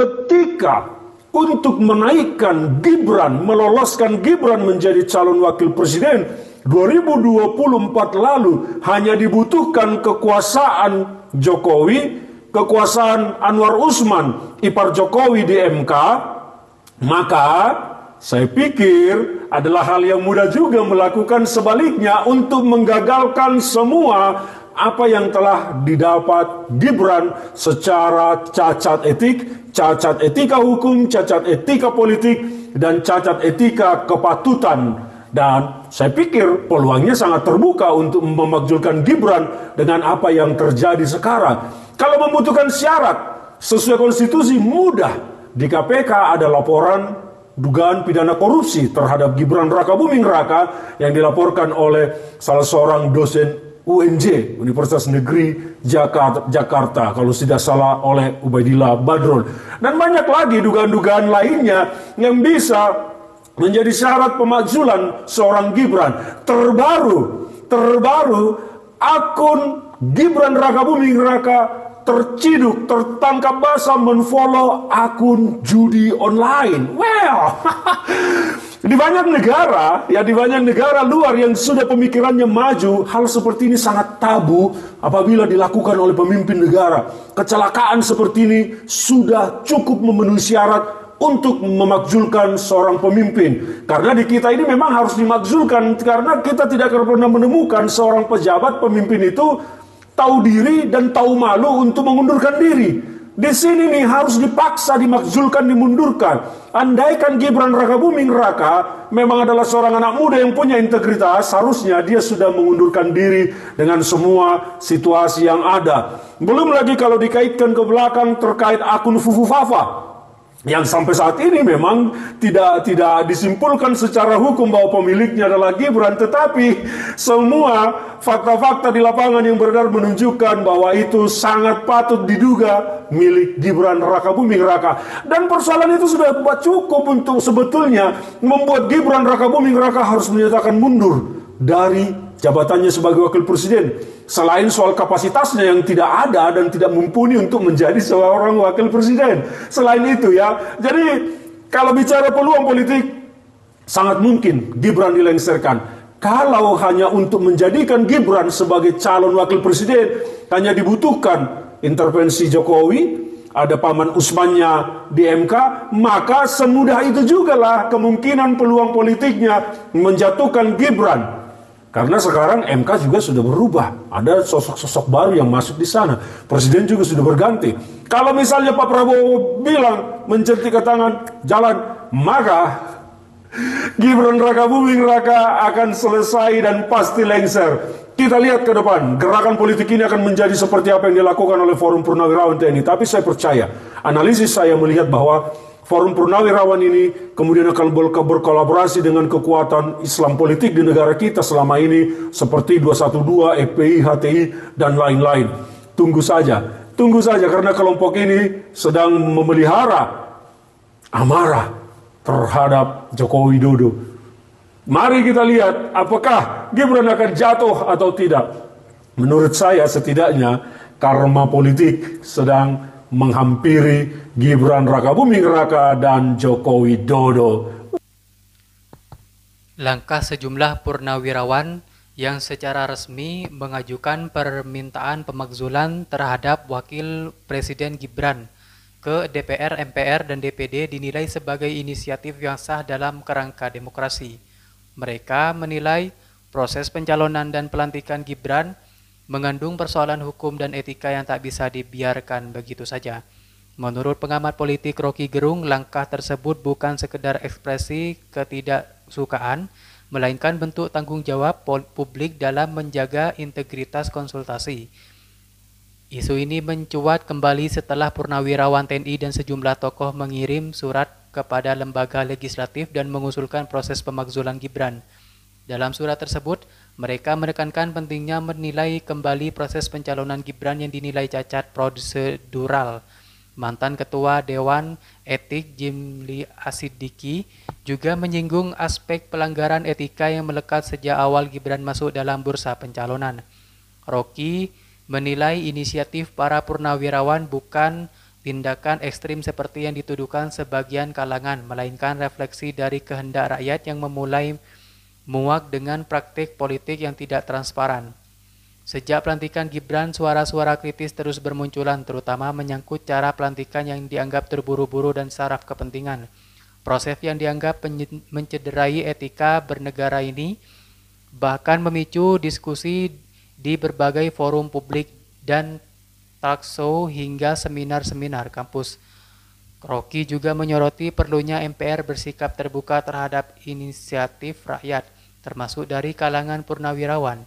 ketika untuk menaikkan Gibran, meloloskan Gibran menjadi calon wakil presiden 2024 lalu hanya dibutuhkan kekuasaan Jokowi, kekuasaan Anwar Usman, ipar Jokowi di MK, maka saya pikir adalah hal yang mudah juga melakukan sebaliknya untuk menggagalkan semua apa yang telah didapat Gibran secara cacat etik, cacat etika hukum, cacat etika politik, dan cacat etika kepatutan. Dan saya pikir peluangnya sangat terbuka untuk memakzulkan Gibran dengan apa yang terjadi sekarang. Kalau membutuhkan syarat sesuai konstitusi, mudah. Di KPK ada laporan dugaan pidana korupsi terhadap Gibran Rakabuming Raka yang dilaporkan oleh salah seorang dosen UNJ, Universitas Negeri Jakarta, kalau tidak salah oleh Ubaidillah Badrun. Dan banyak lagi dugaan-dugaan lainnya yang bisa menjadi syarat pemakzulan seorang Gibran. Terbaru akun Gibran Rakabuming Raka terciduk, tertangkap basah menfollow akun judi online. Well, di banyak negara luar yang sudah pemikirannya maju, hal seperti ini sangat tabu apabila dilakukan oleh pemimpin negara. Kecelakaan seperti ini sudah cukup memenuhi syarat untuk memakzulkan seorang pemimpin. Karena di kita ini memang harus dimakzulkan, karena kita tidak akan pernah menemukan seorang pejabat pemimpin itu tahu diri dan tahu malu untuk mengundurkan diri. Di sini nih harus dipaksa dimakzulkan, dimundurkan. Andaikan Gibran Rakabuming Raka memang adalah seorang anak muda yang punya integritas, harusnya dia sudah mengundurkan diri dengan semua situasi yang ada. Belum lagi kalau dikaitkan ke belakang terkait akun Fufu Fafa, yang sampai saat ini memang tidak disimpulkan secara hukum bahwa pemiliknya adalah Gibran, tetapi semua fakta-fakta di lapangan yang beredar menunjukkan bahwa itu sangat patut diduga milik Gibran Rakabuming Raka. Dan persoalan itu sudah cukup untuk sebetulnya membuat Gibran Rakabuming Raka harus menyatakan mundur dari jabatannya sebagai wakil presiden. Selain soal kapasitasnya yang tidak ada dan tidak mumpuni untuk menjadi seorang wakil presiden. Selain itu ya, jadi kalau bicara peluang politik, sangat mungkin Gibran dilengsarkan. Kalau hanya untuk menjadikan Gibran sebagai calon wakil presiden, hanya dibutuhkan intervensi Jokowi, ada paman Usmannya di MK, maka semudah itu juga lah kemungkinan peluang politiknya menjatuhkan Gibran. Karena sekarang MK juga sudah berubah. Ada sosok-sosok baru yang masuk di sana. Presiden juga sudah berganti. Kalau misalnya Pak Prabowo bilang mencetik ke tangan jalan, maka Gibran Rakabuming Raka akan selesai dan pasti lengser. Kita lihat ke depan, gerakan politik ini akan menjadi seperti apa yang dilakukan oleh Forum Purnawirawan TNI. Tapi saya percaya, analisis saya melihat bahwa Forum Purnawirawan ini kemudian akan berkolaborasi dengan kekuatan Islam politik di negara kita selama ini seperti 212, FPI, HTI, dan lain-lain. Tunggu saja karena kelompok ini sedang memelihara amarah terhadap Joko Widodo. Mari kita lihat apakah Gibran akan jatuh atau tidak. Menurut saya setidaknya karma politik sedang menghampiri Gibran Rakabuming Raka dan Joko Widodo. Langkah sejumlah purnawirawan yang secara resmi mengajukan permintaan pemakzulan terhadap Wakil Presiden Gibran ke DPR, MPR, dan DPD dinilai sebagai inisiatif yang sah dalam kerangka demokrasi. Mereka menilai proses pencalonan dan pelantikan Gibran mengandung persoalan hukum dan etika yang tak bisa dibiarkan begitu saja. Menurut pengamat politik Rocky Gerung, langkah tersebut bukan sekedar ekspresi ketidaksukaan, melainkan bentuk tanggung jawab publik dalam menjaga integritas konsultasi. Isu ini mencuat kembali setelah purnawirawan TNI dan sejumlah tokoh mengirim surat kepada lembaga legislatif dan mengusulkan proses pemakzulan Gibran. Dalam surat tersebut, mereka menekankan pentingnya menilai kembali proses pencalonan Gibran yang dinilai cacat prosedural. Mantan Ketua Dewan Etik Jimli Asidiki juga menyinggung aspek pelanggaran etika yang melekat sejak awal Gibran masuk dalam bursa pencalonan. Rocky menilai inisiatif para purnawirawan bukan tindakan ekstrim seperti yang dituduhkan sebagian kalangan, melainkan refleksi dari kehendak rakyat yang memulai muak dengan praktik politik yang tidak transparan. Sejak pelantikan Gibran, suara-suara kritis terus bermunculan, terutama menyangkut cara pelantikan yang dianggap terburu-buru dan saraf kepentingan. Proses yang dianggap mencederai etika bernegara ini bahkan memicu diskusi di berbagai forum publik dan talk show hingga seminar-seminar kampus. Rocky juga menyoroti perlunya MPR bersikap terbuka terhadap inisiatif rakyat, termasuk dari kalangan purnawirawan.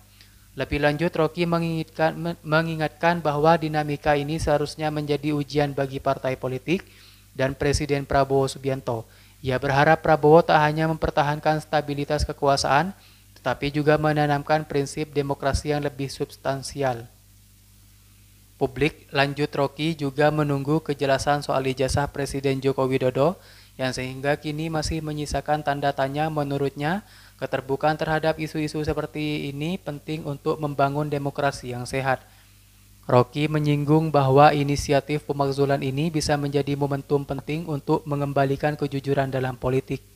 Lebih lanjut, Rocky mengingatkan bahwa dinamika ini seharusnya menjadi ujian bagi partai politik dan Presiden Prabowo Subianto. Ia berharap Prabowo tak hanya mempertahankan stabilitas kekuasaan, tetapi juga menanamkan prinsip demokrasi yang lebih substansial. Publik, lanjut Rocky, juga menunggu kejelasan soal ijazah Presiden Joko Widodo yang sehingga kini masih menyisakan tanda tanya. Menurutnya, keterbukaan terhadap isu-isu seperti ini penting untuk membangun demokrasi yang sehat. Rocky menyinggung bahwa inisiatif pemakzulan ini bisa menjadi momentum penting untuk mengembalikan kejujuran dalam politik.